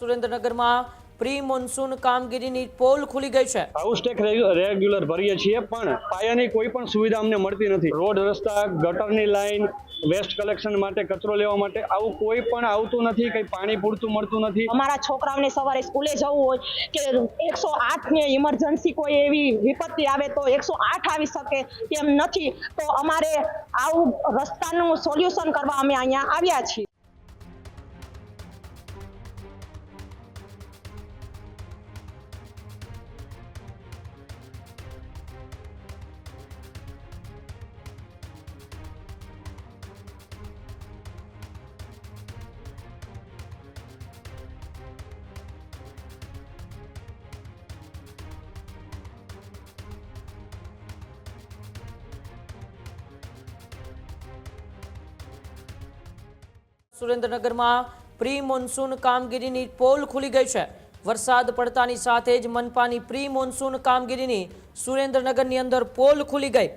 સુરેન્દ્રનગરમાં pre monsoon કામગીરીની pole ખુલી ગઈ છે। હાઉસ ટેક્સ રેગ્યુલર ભરીએ છીએ પણ પાયાની કોઈ પણ સુવિધા અમને મળતી નથી। રોડ રસ્તા ગટરની લાઈન વેસ્ટ કલેક્શન માટે કચરો લેવા માટે આવું કોઈ પણ આવતું નથી, કંઈ પાણી પૂરતું મળતું નથી। અમારા છોકરાઓને સવારે સ્કૂલે જવું હોય કે 108 ની ઇમરજન્સી કોઈ એવી વિપત્તિ આવે તો 108 આવી શકે તેમ નથી, તો અમારે આવું રસ્તાનું સોલ્યુશન કરવા અમે અહીંયા આવ્યા છીએ। સુરેન્દ્રનગરમાં પ્રી મોન્સૂન કામગીરીની પોલ ખુલી ગઈ છે। વરસાદ પડતાની સાથે જ મનપાની પ્રી મોન્સૂન કામગીરીની સુરેન્દ્રનગરની અંદર પોલ ખુલી ગઈ।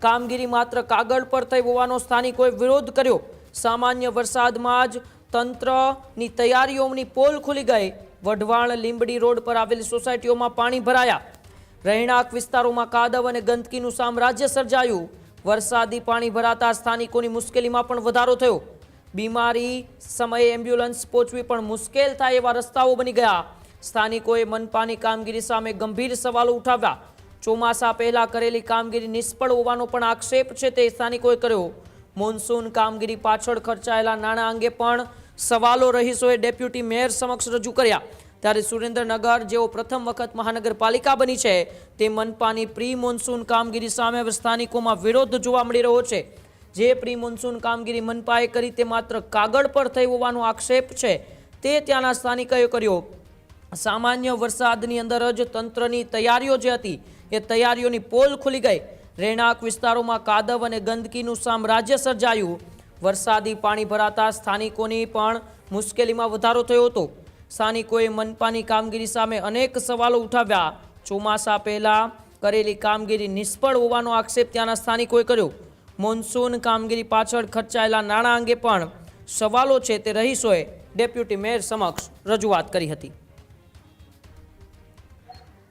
કામગીરી માત્ર કાગળ પર થઈ હોવાનો સ્થાનિકોએ વિરોધ કર્યો। સામાન્ય વરસાદમાં જ તંત્રની તૈયારીઓની પોલ ખુલી ગઈ। વઢવાણ લીંબડી રોડ પર આવેલી સોસાયટીઓમાં પાણી ભરાયા। રહેણાંક વિસ્તારોમાં કાદવ અને ગંદકીનું સામ્રાજ્ય સર્જાયું। વરસાદી પાણી ભરાતા સ્થાનિકોની મુશ્કેલીમાં પણ વધારો થયો। બીમારી સમયે એમ્બ્યુલન્સ પહોંચવી પણ મુશ્કેલ થાય એવા રસ્તાઓ બની ગયા। સ્થાનિકોએ મનપાની કામગીરી સામે ગંભીર સવાલો ઉઠાવ્યા। ચોમાસા પહેલા કરેલી કામગીરી નિષ્ફળ હોવાનો પણ આક્ષેપ છે તે સ્થાનિકોએ કર્યો। મોન્સૂન કામગીરી પાછળ ખર્ચાયેલા નાણાં અંગે પણ સવાલો રહીશોએ ડેપ્યુટી મેયર સમક્ષ રજૂ કર્યા। ત્યારે સુરેન્દ્રનગર જેઓ પ્રથમ વખત મહાનગરપાલિકા બની છે તે મનપાની પ્રી મોન્સૂન કામગીરી સામે સ્થાનિકોમાં વિરોધ જોવા મળી રહ્યો છે। જે પ્રી મોન્સૂન કામગીરી મનપાએ કરી તે માત્ર કાગળ પર થઈ હોવાનો આક્ષેપ છે તે ત્યાંના સ્થાનિકોએ કર્યો। સામાન્ય વરસાદની અંદર જ તંત્રની તૈયારીઓ જે હતી એ તૈયારીઓની પોલ ખુલી ગઈ। રહેણાંક વિસ્તારોમાં કાદવ અને ગંદકીનું સામ્રાજ્ય સર્જાયું। વરસાદી પાણી ભરાતા સ્થાનિકોની પણ મુશ્કેલીમાં વધારો થયો હતો। સ્થાનિકોએ મનપાની કામગીરી સામે અનેક સવાલો ઉઠાવ્યા। ચોમાસા પહેલા કરેલી કામગીરી નિષ્ફળ હોવાનો આક્ષેપ ત્યાંના સ્થાનિકોએ કર્યો। મોન્સૂન કામગીરી પાછળ ખર્ચાયેલા નાણાં અંગે પણ સવાલો છે તે રહીશોએ ડેપ્યુટી મેયર સમક્ષ રજૂઆત કરી હતી।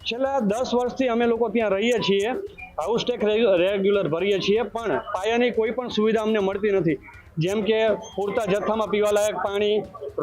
છેલ્લા 10 વર્ષથી અમે લોકો ત્યાં રહીએ છીએ। હાઉસ ટેક્સ રેગ્યુલર ભરીએ છીએ પણ પાયાની કોઈ પણ સુવિધા અમને મળતી નથી। જેમ કે પૂરતા જથ્થામાં પીવાલાયક પાણી,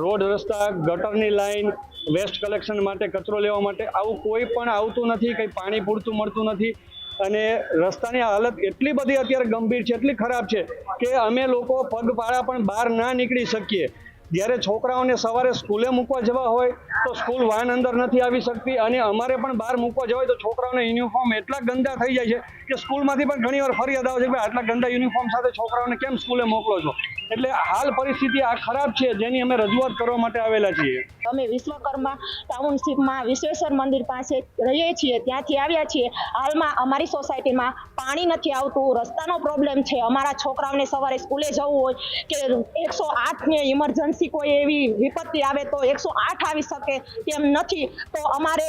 રોડ રસ્તા ગટરની લાઈન વેસ્ટ કલેક્શન માટે કચરો લેવા માટે આવું કોઈ પણ આવતું નથી, કંઈ પાણી પૂરતું મળતું નથી। અને રસ્તાની હાલત એટલી બધી અત્યારે ગંભીર છે, એટલી ખરાબ છે કે અમે લોકો પગપાળા પણ બહાર ના નીકળી શકીએ। જ્યારે છોકરાઓને સવારે સ્કૂલે મૂકવા જવા હોય તો સ્કૂલ વાન અંદર નથી આવી શકતી, અને અમારે પણ બહાર મૂકવા જવા હોય તો છોકરાઓને યુનિફોર્મ એટલા ગંદા થઈ જાય છે કે સ્કૂલમાંથી પણ ઘણીવાર ફરિયાદ આવે છે કે આટલા ગંદા યુનિફોર્મ સાથે છોકરાઓને કેમ સ્કૂલે મોકલો છો। એટલે હાલ પરિસ્થિતિ આ ખરાબ છે, જેની અમે રજૂઆત કરવા માટે આવેલા છીએ। અમે વિશ્વકર્મા ટાઉનશીપમાં વિશ્વેશ્વર મંદિર પાસે રહીએ છીએ, ત્યાંથી આવ્યા છીએ। હાલમાં અમારી સોસાયટીમાં પાણી નથી આવતું, રસ્તાનો પ્રોબ્લેમ છે। અમારા છોકરાઓને સવારે સ્કૂલે જવું હોય કે 108 ની ઇમરજન્સી કોઈ એવી વિપત્તિ આવે તો 108 આવી શકે તેમ નથી, તો અમારે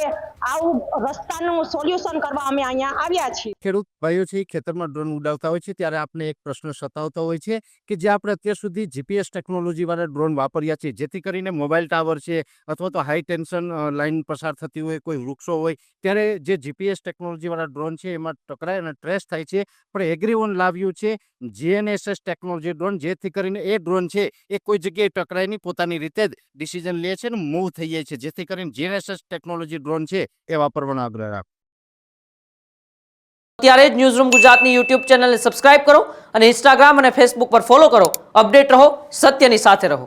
આવું રસ્તાનું સોલ્યુશન કરવા અમે અહીંયા આવ્યા છીએ। ખેડૂત ભાઈઓ છે ખેતરમાં ડ્રોન ઉડાવતા હોય છે ત્યારે આપણે એક પ્રશ્ન સતાવતો હોય છે કે જે આપણે અત્યાર સુધી જીપીએસ ટેકનોલોજી વાળા ડ્રોન વાપર્યા છે, જેથી કરીને મોબાઈલ ટાવર છે અથવા તો હાઈ ટેન્શન લાઈન પસાર થતી હોય, કોઈ વૃક્ષો હોય, ત્યારે જે જીપીએસ ટેકનોલોજી વાળા ડ્રોન છે એમાં ટકરાય અને ટ્રેસ થાય છે। પણ એગ્રીઓન લાવ્યું છે જીએનએસએસ ટેકનોલોજી ડ્રોન, જેથી કરીને એ ડ્રોન છે એ કોઈ જગ્યાએ ટકરાય નહીં, પોતાની રીતે જ ડિસિઝન લે છે અને મૂવ થઈ જાય છે, જેથી કરીને જીએનએસએસ ટેકનોલોજી ડ્રોન છે એ વાપરવાનો આગ્રહ રાખો। અત્યારે જ ન્યૂઝરૂમ ગુજરાતની યુટ્યુબ ચેનલને સબસ્ક્રાઇબ કરો અને ઇન્સ્ટાગ્રામ અને ફેસબુક પર ફોલો કરો। અપડેટ રહો, સત્યની સાથે રહો।